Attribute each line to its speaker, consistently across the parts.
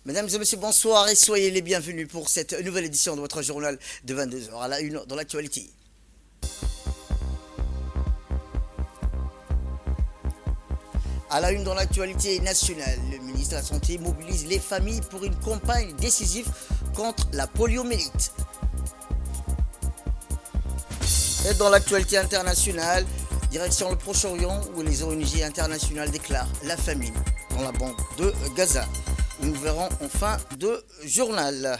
Speaker 1: Mesdames et messieurs, bonsoir et soyez les bienvenus pour cette nouvelle édition de votre journal de 22 heures à la une dans l'actualité. À la une dans l'actualité nationale, le ministre de la Santé mobilise les familles pour une campagne décisive contre la poliomyélite. Et dans l'actualité internationale, direction le Proche-Orient où les ONG internationales déclarent la famine dans la bande de Gaza. Nous verrons en fin de journal.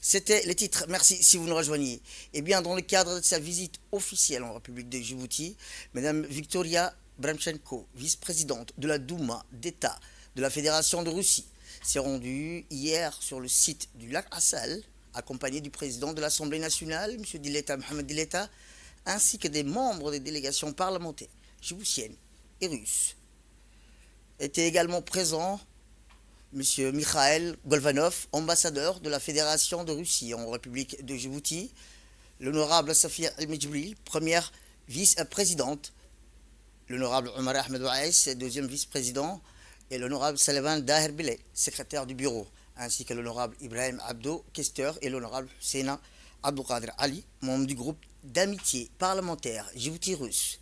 Speaker 1: C'était les titres. Merci si vous nous rejoignez. Eh bien, dans le cadre de sa visite officielle en République de Djibouti, Madame Victoria Bramchenko, vice-présidente de la Douma d'État de la Fédération de Russie, s'est rendue hier sur le site du lac Assal, accompagnée du président de l'Assemblée nationale, M. Dileta Mohamed Dileta, ainsi que des membres des délégations parlementaires djiboutiennes et russes. Étaient également présents M. Mikhail Golvanov, ambassadeur de la Fédération de Russie en République de Djibouti, l'honorable Safia El-Medjibril, première vice-présidente, l'honorable Omar Ahmed Ouaïs, deuxième vice-président, et l'honorable Salvan Daher Bile, secrétaire du bureau, ainsi que l'honorable Ibrahim Abdo, questeur, et l'honorable Husseina Abdoukader Ali, membre du groupe d'amitié parlementaire Djibouti-Russe.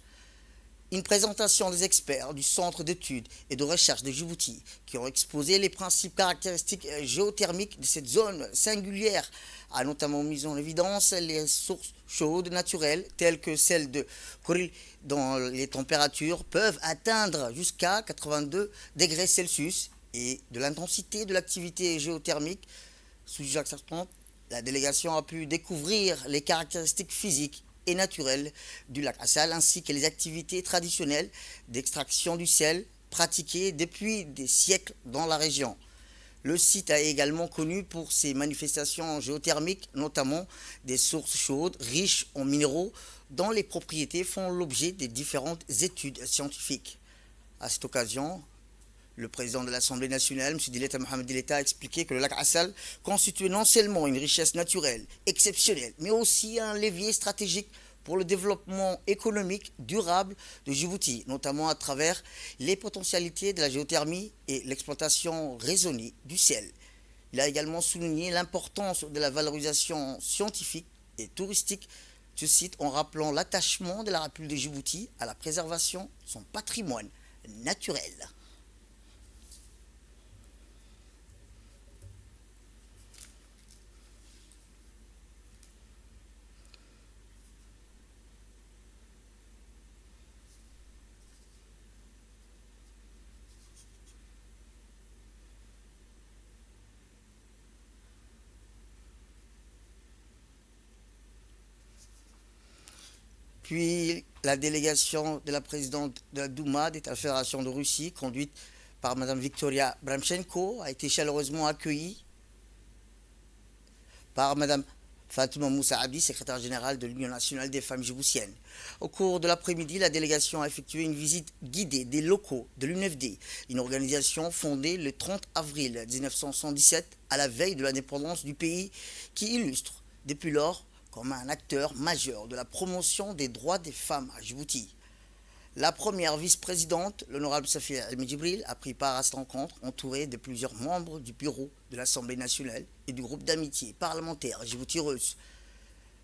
Speaker 1: Une présentation des experts du Centre d'études et de recherche de Djibouti qui ont exposé les principes caractéristiques géothermiques de cette zone singulière a notamment mis en évidence les sources chaudes naturelles telles que celles de Koril dont les températures peuvent atteindre jusqu'à 82 degrés Celsius et de l'intensité de l'activité géothermique. Sous Jacques Sarton, la délégation a pu découvrir les caractéristiques physiques et naturelles du lac Assal ainsi que les activités traditionnelles d'extraction du sel pratiquées depuis des siècles dans la région. Le site est également connu pour ses manifestations géothermiques, notamment des sources chaudes riches en minéraux dont les propriétés font l'objet de différentes études scientifiques. À cette occasion, le président de l'Assemblée nationale, M. Dileta Mohamed Dileta, a expliqué que le lac Assal constituait non seulement une richesse naturelle exceptionnelle, mais aussi un levier stratégique pour le développement économique durable de Djibouti, notamment à travers les potentialités de la géothermie et l'exploitation raisonnée du sel. Il a également souligné l'importance de la valorisation scientifique et touristique de ce site en rappelant l'attachement de la République de Djibouti à la préservation de son patrimoine naturel. Puis la délégation de la présidente de la Douma, de la Fédération de Russie, conduite par Mme Victoria Bramchenko, a été chaleureusement accueillie par Mme Fatouma Moussa Abdi, secrétaire générale de l'Union nationale des femmes djiboutiennes. Au cours de l'après-midi, la délégation a effectué une visite guidée des locaux de l'UNFD, une organisation fondée le 30 avril 1977 à la veille de l'indépendance du pays qui illustre depuis lors comme un acteur majeur de la promotion des droits des femmes à Djibouti. La première vice-présidente, l'honorable Safia El-Medjibril, a pris part à cette rencontre entourée de plusieurs membres du bureau de l'Assemblée nationale et du groupe d'amitié parlementaire Djibouti-Russe.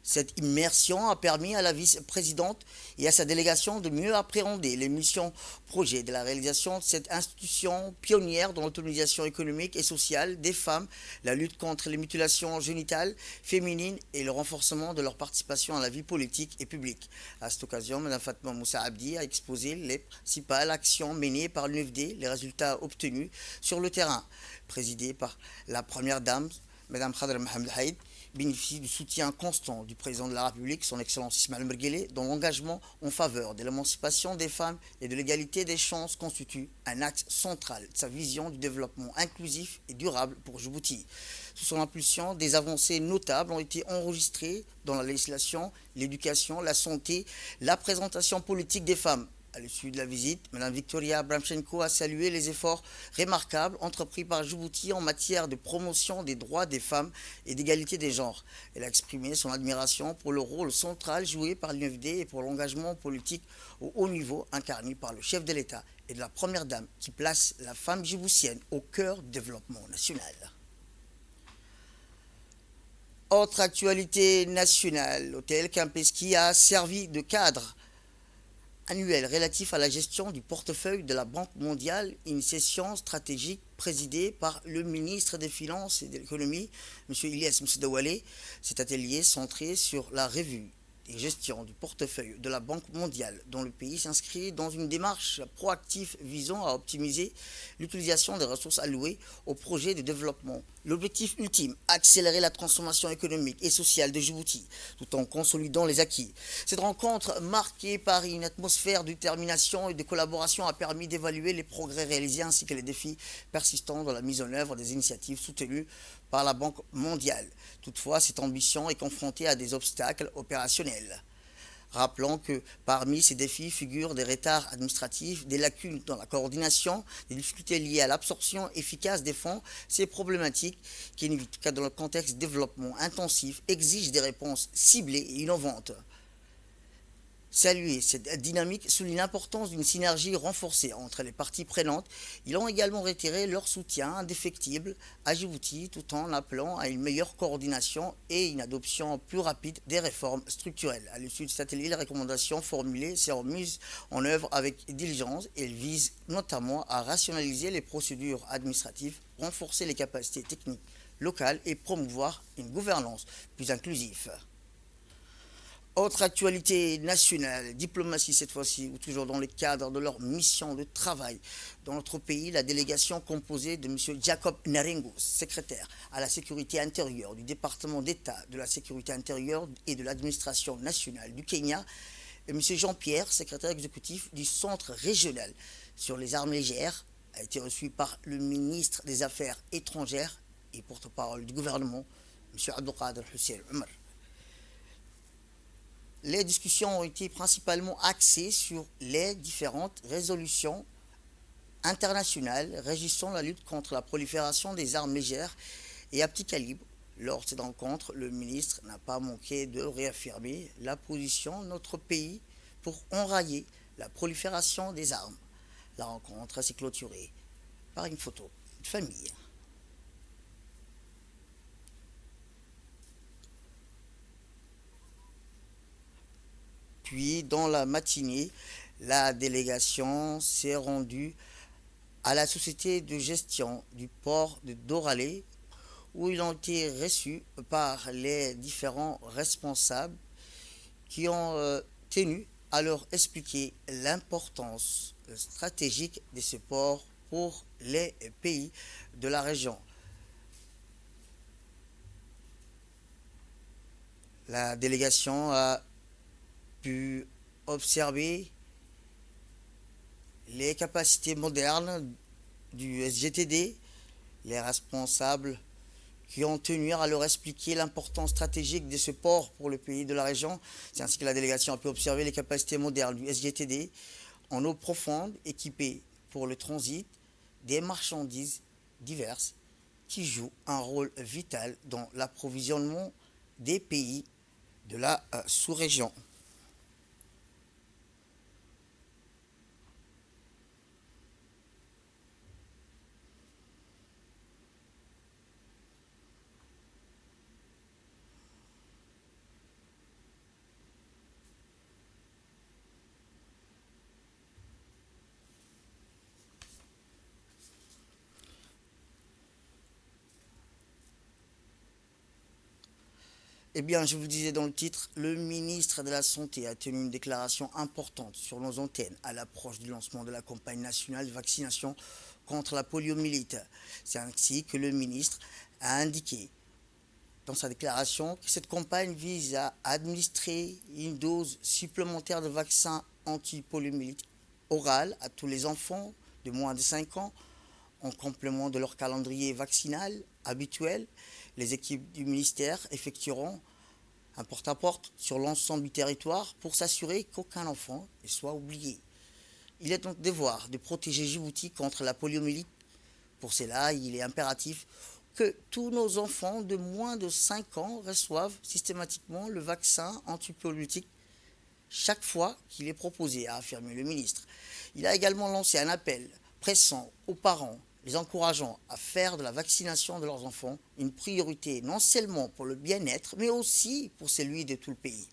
Speaker 1: Cette immersion a permis à la vice-présidente et à sa délégation de mieux appréhender les missions projets de la réalisation de cette institution pionnière dans l'autonomisation économique et sociale des femmes, la lutte contre les mutilations génitales féminines et le renforcement de leur participation à la vie politique et publique. À cette occasion, Mme Fatma Moussa Abdi a exposé les principales actions menées par l'UNFD, les résultats obtenus sur le terrain, présidée par la première dame, Mme Khadra Mohamed Haïd, bénéficie du soutien constant du président de la République, son Excellence Ismaël Merguele, dont l'engagement en faveur de l'émancipation des femmes et de l'égalité des chances constitue un axe central de sa vision du développement inclusif et durable pour Djibouti. Sous son impulsion, des avancées notables ont été enregistrées dans la législation, l'éducation, la santé, la présentation politique des femmes. À l'issue de la visite, Mme Victoria Bramchenko a salué les efforts remarquables entrepris par Djibouti en matière de promotion des droits des femmes et d'égalité des genres. Elle a exprimé son admiration pour le rôle central joué par l'UNFD et pour l'engagement politique au haut niveau incarné par le chef de l'État et de la première dame qui place la femme djiboutienne au cœur du développement national. Autre actualité nationale, l'hôtel Kempinski a servi de cadre annuel relatif à la gestion du portefeuille de la Banque mondiale, une session stratégique présidée par le ministre des Finances et de l'Économie, M. Ilyes Msdawale. Cet atelier centré sur la revue et gestion du portefeuille de la Banque mondiale, dont le pays s'inscrit dans une démarche proactive visant à optimiser l'utilisation des ressources allouées aux projets de développement. L'objectif ultime, accélérer la transformation économique et sociale de Djibouti, tout en consolidant les acquis. Cette rencontre, marquée par une atmosphère de détermination et de collaboration, a permis d'évaluer les progrès réalisés ainsi que les défis persistants dans la mise en œuvre des initiatives soutenues par la Banque mondiale. Toutefois, cette ambition est confrontée à des obstacles opérationnels. Rappelons que parmi ces défis figurent des retards administratifs, des lacunes dans la coordination, des difficultés liées à l'absorption efficace des fonds. Ces problématiques, qui n'évitent qu'à dans le contexte de développement intensif, exigent des réponses ciblées et innovantes. Saluer cette dynamique souligne l'importance d'une synergie renforcée entre les parties prenantes. Ils ont également retiré leur soutien indéfectible à Djibouti tout en appelant à une meilleure coordination et une adoption plus rapide des réformes structurelles. À l'issue de cet atelier, les recommandations formulées seront mises en œuvre avec diligence. Elles visent notamment à rationaliser les procédures administratives, renforcer les capacités techniques locales et promouvoir une gouvernance plus inclusive. Autre actualité nationale, diplomatie cette fois-ci, ou toujours dans le cadre de leur mission de travail. Dans notre pays, la délégation composée de M. Jacob Narengo, secrétaire à la sécurité intérieure du département d'État de la sécurité intérieure et de l'administration nationale du Kenya, et M. Jean-Pierre, secrétaire exécutif du centre régional sur les armes légères, a été reçu par le ministre des Affaires étrangères et porte-parole du gouvernement, M. Abdelkader Hussein Omar. Les discussions ont été principalement axées sur les différentes résolutions internationales régissant la lutte contre la prolifération des armes légères et à petit calibre. Lors de cette rencontre, le ministre n'a pas manqué de réaffirmer la position de notre pays pour enrayer la prolifération des armes. La rencontre s'est clôturée par une photo de famille. Puis, dans la matinée, la délégation s'est rendue à la société de gestion du port de Doralé, où ils ont été reçus par les différents responsables qui ont tenu à leur expliquer l'importance stratégique de ce port pour les pays de la région. La délégation a pu observer les capacités modernes du SGTD, les responsables qui ont tenu à leur expliquer l'importance stratégique de ce port pour le pays de la région. C'est ainsi que la délégation a pu observer les capacités modernes du SGTD en eau profonde, équipées pour le transit des marchandises diverses qui jouent un rôle vital dans l'approvisionnement des pays de la sous-région. Eh bien, je vous disais dans le titre, le ministre de la Santé a tenu une déclaration importante sur nos antennes à l'approche du lancement de la campagne nationale de vaccination contre la poliomyélite. C'est ainsi que le ministre a indiqué dans sa déclaration que cette campagne vise à administrer une dose supplémentaire de vaccin anti-poliomyélite oral à tous les enfants de moins de 5 ans en complément de leur calendrier vaccinal habituel. Les équipes du ministère effectueront un porte-à-porte sur l'ensemble du territoire pour s'assurer qu'aucun enfant ne soit oublié. Il est donc devoir de protéger Djibouti contre la poliomyélite. Pour cela, il est impératif que tous nos enfants de moins de 5 ans reçoivent systématiquement le vaccin antipoliolytique chaque fois qu'il est proposé, a affirmé le ministre. Il a également lancé un appel pressant aux parents, les encourageant à faire de la vaccination de leurs enfants une priorité non seulement pour le bien-être, mais aussi pour celui de tout le pays.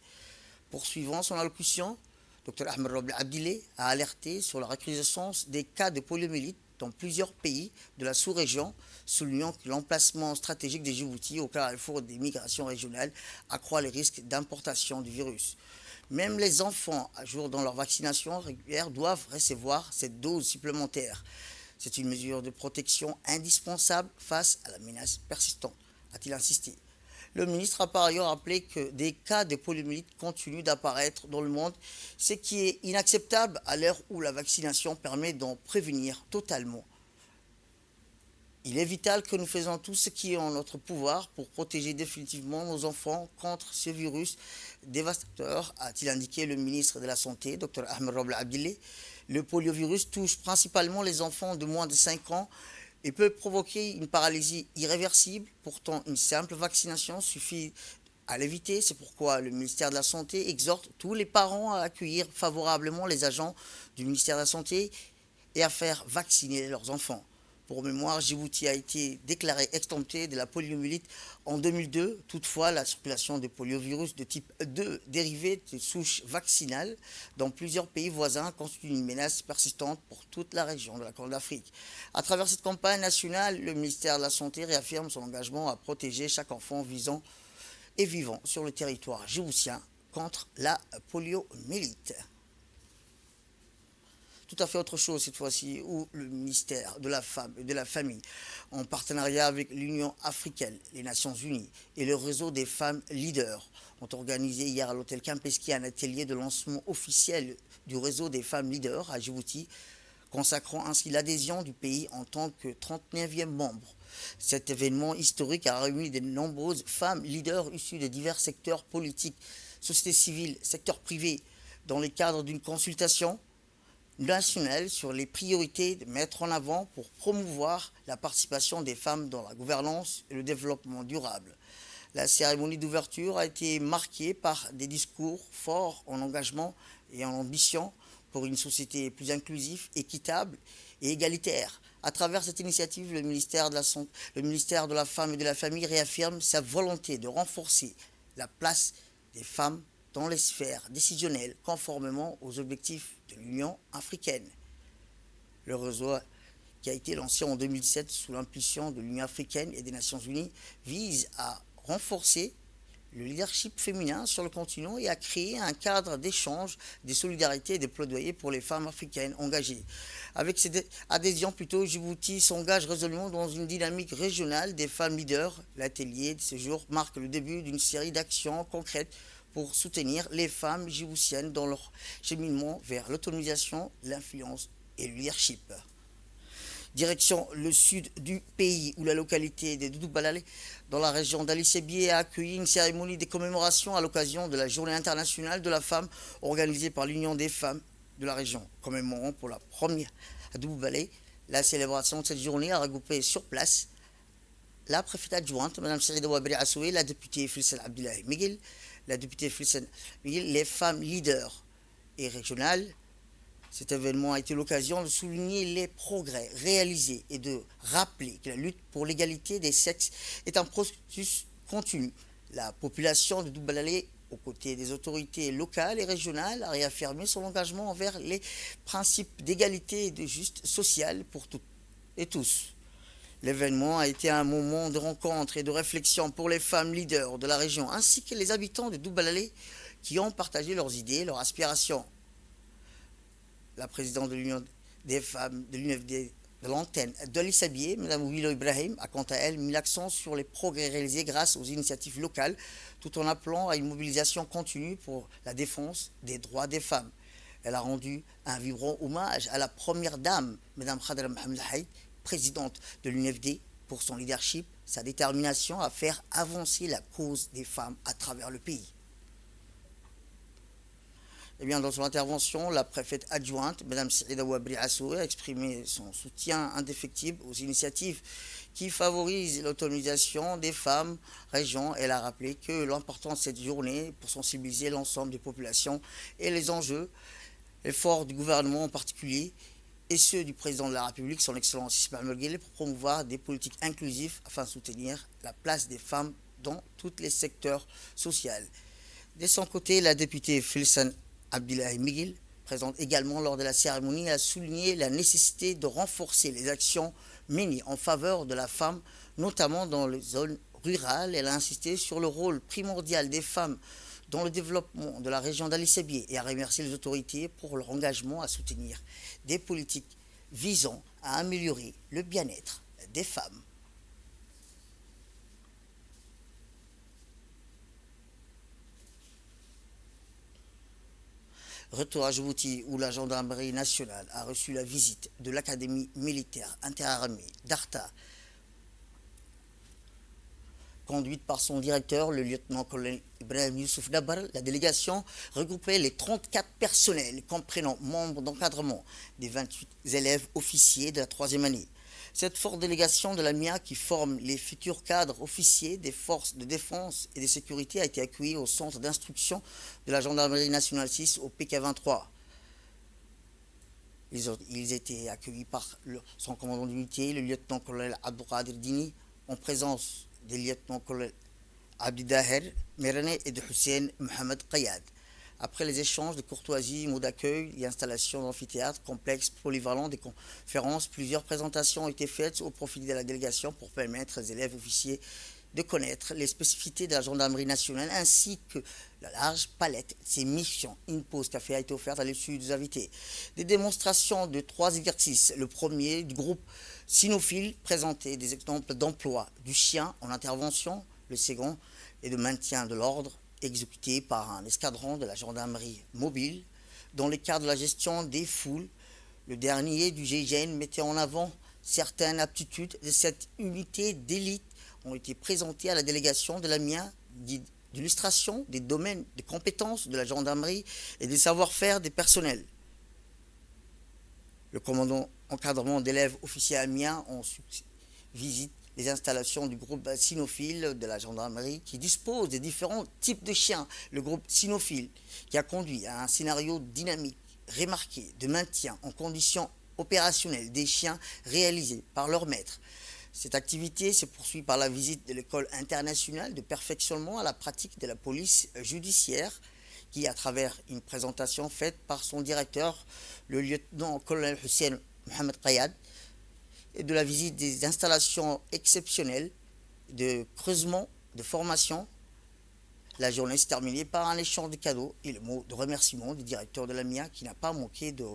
Speaker 1: Poursuivant son allocution, Dr Ahmed Roble Abdile a alerté sur la recrudescence des cas de poliomyélite dans plusieurs pays de la sous-région, soulignant que l'emplacement stratégique de Djibouti au carrefour des migrations régionales accroît les risques d'importation du virus. Même les enfants à jour dans leur vaccination régulière doivent recevoir cette dose supplémentaire. C'est une mesure de protection indispensable face à la menace persistante, a-t-il insisté. Le ministre a par ailleurs rappelé que des cas de poliomyélite continuent d'apparaître dans le monde, ce qui est inacceptable à l'heure où la vaccination permet d'en prévenir totalement. Il est vital que nous faisons tout ce qui est en notre pouvoir pour protéger définitivement nos enfants contre ce virus dévastateur, a-t-il indiqué le ministre de la Santé, Dr Ahmed Roble Abdile. Le poliovirus touche principalement les enfants de moins de 5 ans et peut provoquer une paralysie irréversible. Pourtant, une simple vaccination suffit à l'éviter. C'est pourquoi le ministère de la Santé exhorte tous les parents à accueillir favorablement les agents du ministère de la Santé et à faire vacciner leurs enfants. Pour mémoire, Djibouti a été déclaré exempté de la poliomyélite en 2002. Toutefois, la circulation de poliovirus de type 2 dérivé de souches vaccinales dans plusieurs pays voisins constitue une menace persistante pour toute la région de la Corne d'Afrique. À travers cette campagne nationale, le ministère de la Santé réaffirme son engagement à protéger chaque enfant vivant sur le territoire djiboutien contre la poliomyélite. Tout à fait autre chose cette fois-ci, où le ministère de la Femme et de la Famille, en partenariat avec l'Union africaine, les Nations Unies et le réseau des femmes leaders, ont organisé hier à l'hôtel Kempinski un atelier de lancement officiel du réseau des femmes leaders à Djibouti, consacrant ainsi l'adhésion du pays en tant que 39e membre. Cet événement historique a réuni de nombreuses femmes leaders issues de divers secteurs politiques, société civile, secteur privé, dans le cadre d'une consultation nationale sur les priorités de mettre en avant pour promouvoir la participation des femmes dans la gouvernance et le développement durable. La cérémonie d'ouverture a été marquée par des discours forts en engagement et en ambition pour une société plus inclusive, équitable et égalitaire. À travers cette initiative, le ministère de la Femme et de la Famille réaffirme sa volonté de renforcer la place des femmes dans les sphères décisionnelles conformément aux objectifs de l'Union africaine. Le réseau, qui a été lancé en 2017 sous l'impulsion de l'Union africaine et des Nations Unies, vise à renforcer le leadership féminin sur le continent et à créer un cadre d'échange, de solidarité et de plaidoyer pour les femmes africaines engagées. Avec cette adhésion Djibouti s'engage résolument dans une dynamique régionale des femmes leaders. L'atelier de ce jour marque le début d'une série d'actions concrètes pour soutenir les femmes djiboutiennes dans leur cheminement vers l'autonomisation, l'influence et le leadership. Direction le sud du pays, où la localité de Doudou Balale, dans la région d'Ali Sébié, a accueilli une cérémonie de commémoration à l'occasion de la Journée internationale de la femme organisée par l'Union des femmes de la région. Commémorant pour la première à Doudou Balale, la célébration de cette journée a regroupé sur place la préfète adjointe, Mme Sirida Wabri Assoué, la députée Filsen Abdillahi Miguel, la députée Filsen Miguel, les femmes leaders et régionales. Cet événement a été l'occasion de souligner les progrès réalisés et de rappeler que la lutte pour l'égalité des sexes est un processus continu. La population de Doudou-Balale, aux côtés des autorités locales et régionales, a réaffirmé son engagement envers les principes d'égalité et de justice sociale pour toutes et tous. L'événement a été un moment de rencontre et de réflexion pour les femmes leaders de la région ainsi que les habitants de Doudou-Balale qui ont partagé leurs idées, leurs aspirations. La présidente de l'Union des femmes de l'antenne d'Ali Sébié, Mme Willow Ibrahim, a quant à elle mis l'accent sur les progrès réalisés grâce aux initiatives locales, tout en appelant à une mobilisation continue pour la défense des droits des femmes. Elle a rendu un vibrant hommage à la première dame, Mme Khadra Mohamed Haït, présidente de l'UNFD, pour son leadership, sa détermination à faire avancer la cause des femmes à travers le pays. Eh bien, dans son intervention, la préfète adjointe, Mme Sirida Wabri Assoué, a exprimé son soutien indéfectible aux initiatives qui favorisent l'autonomisation des femmes régions. Elle a rappelé que l'importance de cette journée pour sensibiliser l'ensemble des populations et les enjeux, l'effort du gouvernement en particulier, et ceux du président de la République, son Excellence Ismaël Merguele, pour promouvoir des politiques inclusives afin de soutenir la place des femmes dans tous les secteurs sociaux. De son côté, la députée Filsan Abdillahi Miguel, présente également lors de la cérémonie, a souligné la nécessité de renforcer les actions menées en faveur de la femme, notamment dans les zones rurales. Elle a insisté sur le rôle primordial des femmes dans le développement de la région d'Ali Sabieh et a remercié les autorités pour leur engagement à soutenir des politiques visant à améliorer le bien-être des femmes. Retour à Djibouti où la gendarmerie nationale a reçu la visite de l'académie militaire interarmée d'Arta, conduite par son directeur, le lieutenant-colonel Ibrahim Youssouf Dabar. La délégation regroupait les 34 personnels comprenant membres d'encadrement des 28 élèves officiers de la 3e année. Cette forte délégation de la MIA qui forme les futurs cadres officiers des forces de défense et de sécurité a été accueillie au centre d'instruction de la gendarmerie nationale 6 au PK23. Ils étaient accueillis par son commandant d'unité, le lieutenant-colonel Abdoukadir Dini, en présence des lieutenants-colonels Abdi Daher Merane et de Hussein Mohamed Qayad. Après les échanges de courtoisie, mots d'accueil et installation d'amphithéâtre, complexe polyvalent des conférences, plusieurs présentations ont été faites au profit de la délégation pour permettre aux élèves officiers de connaître les spécificités de la gendarmerie nationale ainsi que la large palette de ses missions. Une pause café a été offerte à l'issue des invités. Des démonstrations de 3 exercices. Le premier du groupe cynophile présentait des exemples d'emploi du chien en intervention. Le second est de maintien de l'ordre exécuté par un escadron de la gendarmerie mobile dans le cadre de la gestion des foules. Le dernier du GIGN mettait en avant certaines aptitudes de cette unité d'élite ont été présentées à la délégation de la MIA d'illustration des domaines de compétences de la gendarmerie et des savoir-faire des personnels. Le commandant encadrement d'élèves officiers amiens en visite les installations du groupe cynophile de la gendarmerie qui dispose des différents types de chiens. Le groupe cynophile qui a conduit à un scénario dynamique, remarqué, de maintien en conditions opérationnelles des chiens réalisés par leur maître. Cette activité se poursuit par la visite de l'école internationale de perfectionnement à la pratique de la police judiciaire qui, à travers une présentation faite par son directeur, le lieutenant-colonel Hussein Mohamed Qayad, et de la visite des installations exceptionnelles de creusement, de formation. La journée s'est terminée par un échange de cadeaux et le mot de remerciement du directeur de la MIA qui n'a pas manqué de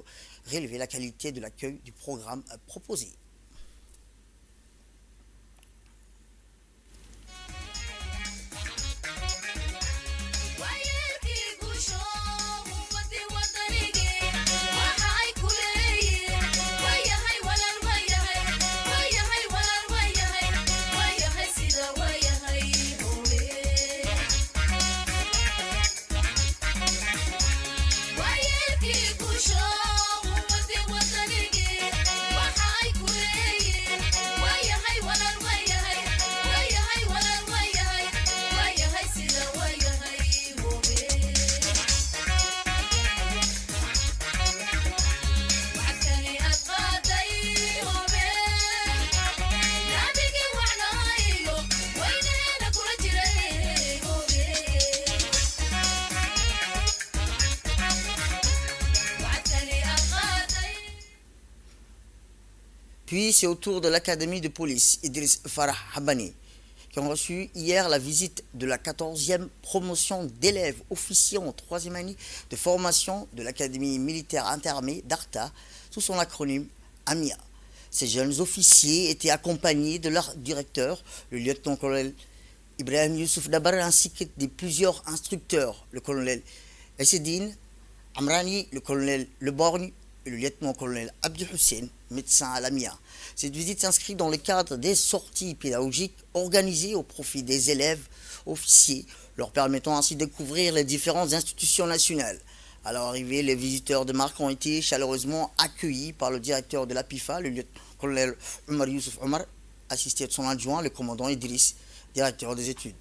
Speaker 1: relever la qualité de l'accueil du programme proposé. Puis c'est au tour de l'académie de police Idriss Farah Habani qui ont reçu hier la visite de la 14e promotion d'élèves officiers en 3e année de formation de l'académie militaire interarmée d'Arta sous son acronyme AMIA. Ces jeunes officiers étaient accompagnés de leur directeur, le lieutenant-colonel Ibrahim Youssouf Dabar, ainsi que de plusieurs instructeurs, le colonel Essedine Amrani, le colonel Leborgne et le lieutenant-colonel Abdi Hussein, médecin à l'AMIA. Cette visite s'inscrit dans le cadre des sorties pédagogiques organisées au profit des élèves officiers, leur permettant ainsi de découvrir les différentes institutions nationales. À leur arrivée, les visiteurs de marque ont été chaleureusement accueillis par le directeur de l'APIFA, le lieutenant-colonel Omar Youssouf Omar, assisté de son adjoint, le commandant Idriss, directeur des études.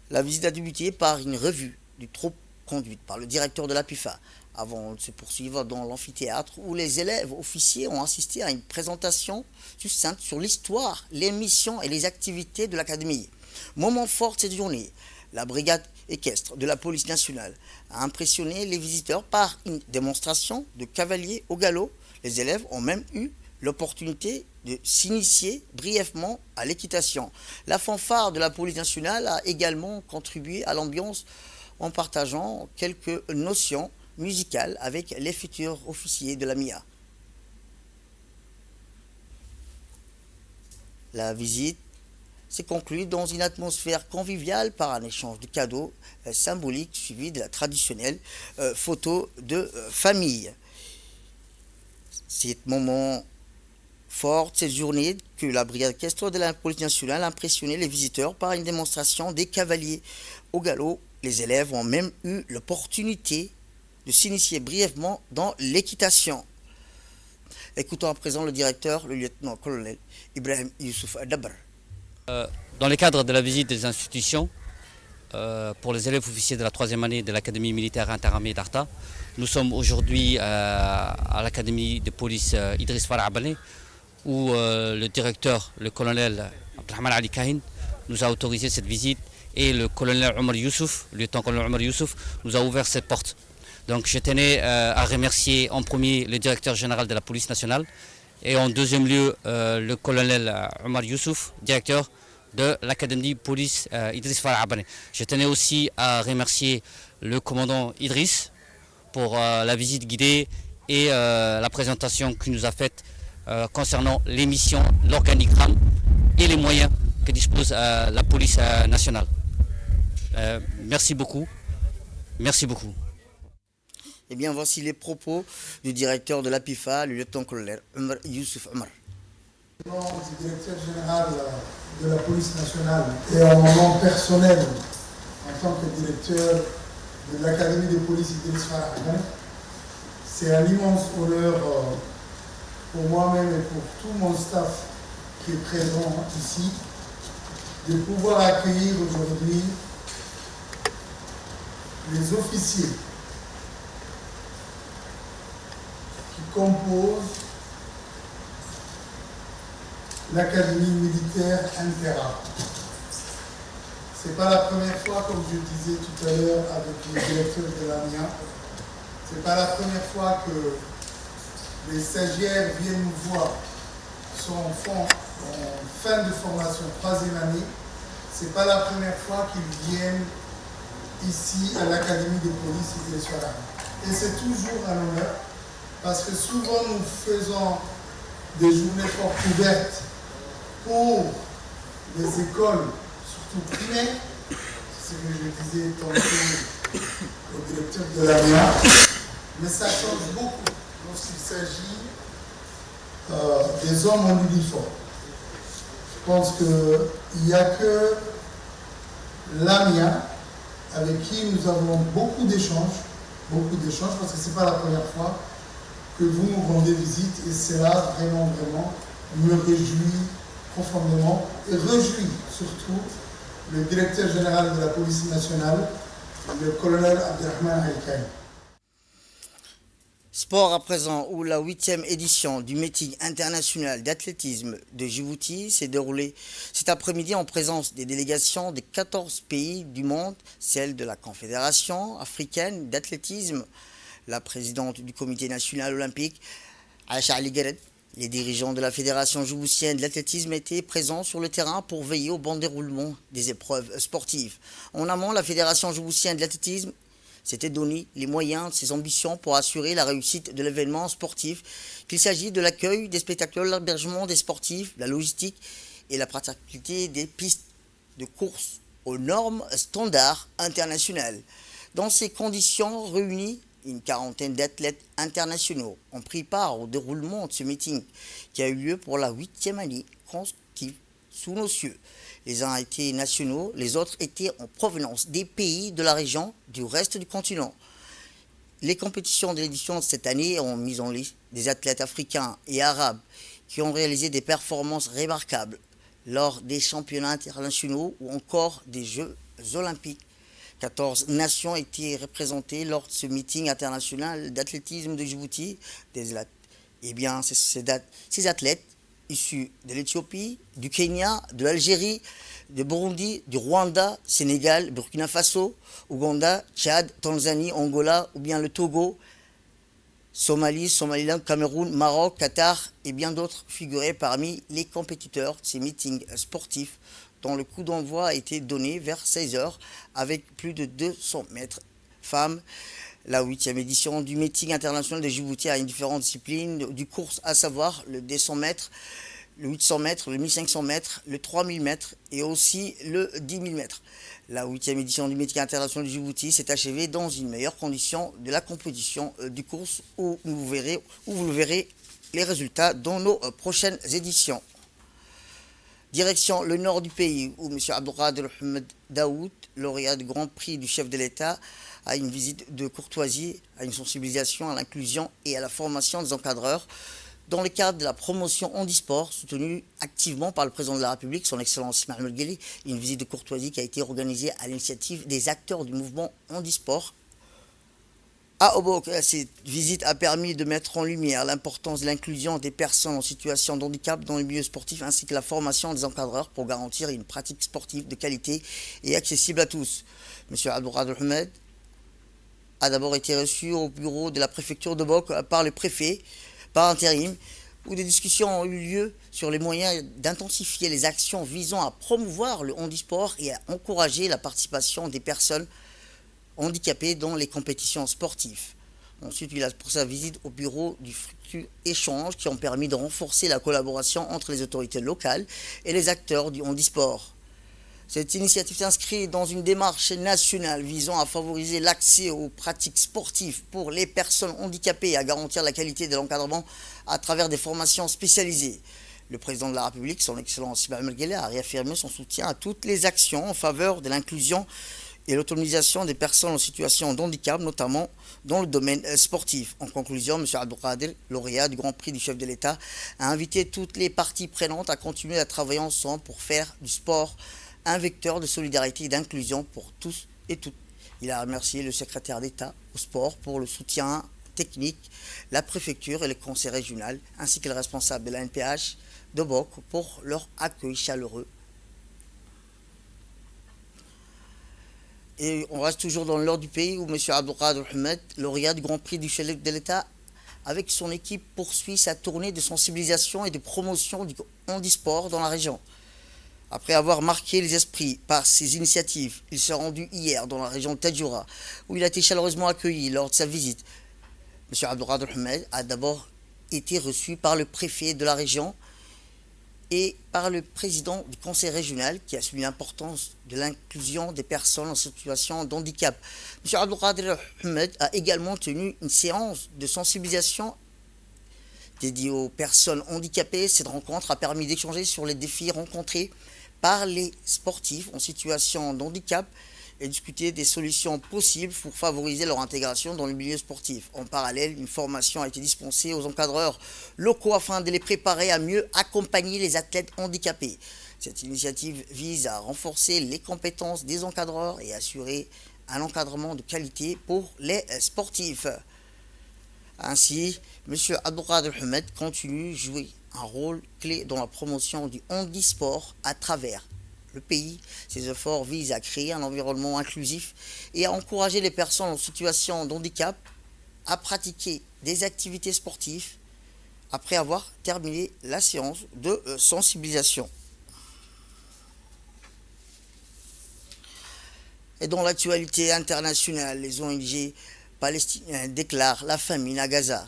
Speaker 1: La visite a débuté par une revue du troupe conduite par le directeur de l'APIFA, avant de se poursuivre dans l'amphithéâtre où les élèves officiers ont assisté à une présentation succincte sur l'histoire, les missions et les activités de l'académie. Moment fort de cette journée, la brigade équestre de la police nationale a impressionné les visiteurs par une démonstration de cavaliers au galop. Les élèves ont même eu l'opportunité de s'initier brièvement à l'équitation. La fanfare de la police nationale a également contribué à l'ambiance en partageant quelques notions musicales avec les futurs officiers de la MIA. La visite s'est conclue dans une atmosphère conviviale par un échange de cadeaux symboliques suivi de la traditionnelle photo de famille. C'est un moment fort de cette journée que la brigade équestre de la police nationale a impressionné les visiteurs par une démonstration des cavaliers au galop. Les élèves ont même eu l'opportunité de s'initier brièvement dans l'équitation. Écoutons à présent le directeur, le lieutenant-colonel Ibrahim Youssouf Dabar.
Speaker 2: Dans le cadre de la visite des institutions, pour les élèves officiers de la 3e année de l'Académie militaire interarmée d'Arta, nous sommes aujourd'hui à l'Académie de police Idriss Farah Abane, où le directeur, le colonel Abdelrahman Ali Kahin, nous a autorisé cette visite et le colonel Omar Youssouf, le lieutenant-colonel Omar Youssouf, nous a ouvert cette porte. Donc je tenais à remercier en premier le directeur général de la police nationale et en deuxième lieu le colonel Omar Youssouf, directeur de l'académie police Idriss Farah Abane. Je tenais aussi à remercier le commandant Idriss pour la visite guidée et la présentation qu'il nous a faite concernant les missions, l'organigramme et les moyens que dispose la police nationale. Merci beaucoup. Merci beaucoup.
Speaker 1: Eh bien, voici les propos du directeur de l'APIFA, le lieutenant-colonel Omar Youssouf Omar.
Speaker 3: Au nom du directeur général de la police nationale et en mon nom personnel, en tant que directeur de l'Académie de police Idriss Farah Abane, c'est un immense honneur pour moi-même et pour tout mon staff qui est présent ici, de pouvoir accueillir aujourd'hui les officiers qui composent l'Académie militaire interarmée. Ce n'est pas la première fois, comme je disais tout à l'heure avec le directeur de l'AMIA, ce n'est pas la première fois que les stagiaires viennent nous voir, sont en fin de formation, 3e année. Ce n'est pas la première fois qu'ils viennent ici à l'Académie de police Idriss Farah Abane. Et c'est toujours un honneur, parce que souvent nous faisons des journées portes ouvertes pour les écoles, surtout primaires, c'est ce que je disais tantôt au directeur de l'AMIA, mais ça change beaucoup lorsqu'il s'agit des hommes en uniforme. Je pense qu'il n'y a que l'AMIA avec qui nous avons beaucoup d'échanges, parce que ce n'est pas la première fois que vous nous rendez visite, et cela vraiment me réjouit profondément et réjouit surtout le directeur général de la police nationale, le colonel Abdelrahman Ali Kahin.
Speaker 1: Sport à présent, où la 8e édition du meeting international d'athlétisme de Djibouti s'est déroulée cet après-midi en présence des délégations des 14 pays du monde, celle de la Confédération africaine d'athlétisme, la présidente du comité national olympique, Aïcha Ali Guered. Les dirigeants de la Fédération djiboutienne de l'athlétisme étaient présents sur le terrain pour veiller au bon déroulement des épreuves sportives. En amont, la Fédération djiboutienne de l'athlétisme s'était donné les moyens de ses ambitions pour assurer la réussite de l'événement sportif, qu'il s'agisse de l'accueil des spectateurs, l'hébergement des sportifs, la logistique et la praticabilité des pistes de course aux normes standards internationales. Dans ces conditions réunies, une quarantaine d'athlètes internationaux ont pris part au déroulement de ce meeting qui a eu lieu pour la 8e année consécutive sous nos cieux. Les uns étaient nationaux, les autres étaient en provenance des pays de la région, du reste du continent. Les compétitions de l'édition de cette année ont mis en liste des athlètes africains et arabes qui ont réalisé des performances remarquables lors des championnats internationaux ou encore des Jeux olympiques. 14 nations étaient représentées lors de ce meeting international d'athlétisme de Djibouti. Eh bien, ces athlètes issus de l'Éthiopie, du Kenya, de l'Algérie, du Burundi, du Rwanda, Sénégal, Burkina Faso, Ouganda, Tchad, Tanzanie, Angola ou bien le Togo, Somalie, Somaliland, Cameroun, Maroc, Qatar et bien d'autres figuraient parmi les compétiteurs de ces meetings sportifs dont le coup d'envoi a été donné vers 16h avec plus de 200 mètres femmes. La 8e édition du meeting international de Djibouti a une différente discipline du course, à savoir le 200 mètres, le 800 mètres, le 1500 mètres, le 3000 mètres et aussi le 10 000 mètres. La 8e édition du meeting international de Djibouti s'est achevée dans une meilleure condition de la compétition du course où vous le verrez les résultats dans nos prochaines éditions. Direction le nord du pays où M. Abdelkader Ahmed Daoud, lauréat du Grand Prix du chef de l'État, a une visite de courtoisie, à une sensibilisation à l'inclusion et à la formation des encadreurs dans le cadre de la promotion handisport soutenue activement par le président de la République, son Excellence Ismaël Omar Guelleh, une visite de courtoisie qui a été organisée à l'initiative des acteurs du mouvement handisport. À Obok, cette visite a permis de mettre en lumière l'importance de l'inclusion des personnes en situation de handicap dans le milieu sportif ainsi que la formation des encadreurs pour garantir une pratique sportive de qualité et accessible à tous. M. Abdelkader Ahmed a d'abord été reçu au bureau de la préfecture de Bok par le préfet, par intérim, où des discussions ont eu lieu sur les moyens d'intensifier les actions visant à promouvoir le handisport et à encourager la participation des personnes handicapées dans les compétitions sportives. Ensuite, il a pour sa visite au bureau du fructueux échange qui ont permis de renforcer la collaboration entre les autorités locales et les acteurs du handisport. Cette initiative s'inscrit dans une démarche nationale visant à favoriser l'accès aux pratiques sportives pour les personnes handicapées et à garantir la qualité de l'encadrement à travers des formations spécialisées. Le président de la République, son Excellence Ismaël Omar Guelleh, a réaffirmé son soutien à toutes les actions en faveur de l'inclusion et l'autonomisation des personnes en situation de handicap, notamment dans le domaine sportif. En conclusion, M. Abdelkader, lauréat du Grand Prix du chef de l'État, a invité toutes les parties prenantes à continuer à travailler ensemble pour faire du sport un vecteur de solidarité et d'inclusion pour tous et toutes. Il a remercié le secrétaire d'État au sport pour le soutien technique, la préfecture et le conseil régional, ainsi que le responsable de la NPH de Bok pour leur accueil chaleureux. Et on reste toujours dans le nord du pays où M. Abdelkader Ahmed, lauréat du Grand Prix du chef de l'État, avec son équipe poursuit sa tournée de sensibilisation et de promotion du handisport dans la région. Après avoir marqué les esprits par ses initiatives, il s'est rendu hier dans la région de Tadjoura, où il a été chaleureusement accueilli lors de sa visite. M. Abdelkader Ahmed a d'abord été reçu par le préfet de la région et par le président du conseil régional qui a souligné l'importance de l'inclusion des personnes en situation de handicap. M. Abdelkader Ahmed a également tenu une séance de sensibilisation dédiée aux personnes handicapées. Cette rencontre a permis d'échanger sur les défis rencontrés par les sportifs en situation de handicap et discuter des solutions possibles pour favoriser leur intégration dans le milieu sportif. En parallèle, une formation a été dispensée aux encadreurs locaux afin de les préparer à mieux accompagner les athlètes handicapés. Cette initiative vise à renforcer les compétences des encadreurs et assurer un encadrement de qualité pour les sportifs. Ainsi, M. Abdelkader Ahmed continue de jouer un rôle clé dans la promotion du handisport à travers le pays. Ces efforts visent à créer un environnement inclusif et à encourager les personnes en situation de handicap à pratiquer des activités sportives après avoir terminé la séance de sensibilisation. Et dans l'actualité internationale, les ONG palestiniennes déclarent la famine à Gaza.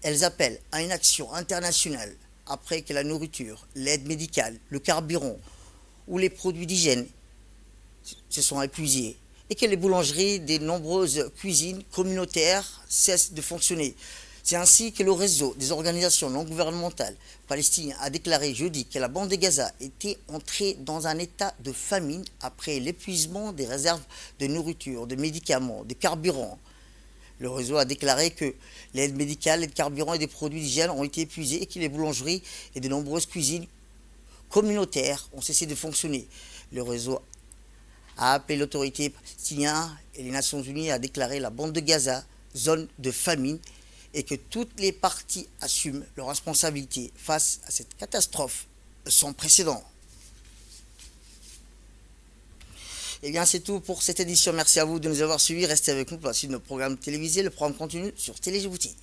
Speaker 1: Elles appellent à une action internationale après que la nourriture, l'aide médicale, le carburant ou les produits d'hygiène se sont épuisés et que les boulangeries des nombreuses cuisines communautaires cessent de fonctionner. C'est ainsi que le réseau des organisations non gouvernementales palestiniennes a déclaré jeudi que la bande de Gaza était entrée dans un état de famine après l'épuisement des réserves de nourriture, de médicaments, de carburant. Le réseau a déclaré que l'aide médicale, l'aide carburant et des produits d'hygiène ont été épuisés et que les boulangeries et de nombreuses cuisines communautaires ont cessé de fonctionner. Le réseau a appelé l'autorité palestinienne et les Nations Unies à déclarer la bande de Gaza zone de famine et que toutes les parties assument leurs responsabilités face à cette catastrophe sans précédent. Et bien c'est tout pour cette édition. Merci à vous de nous avoir suivis. Restez avec nous pour la suite de nos programmes télévisés. Le programme continue sur Télé Djibouti.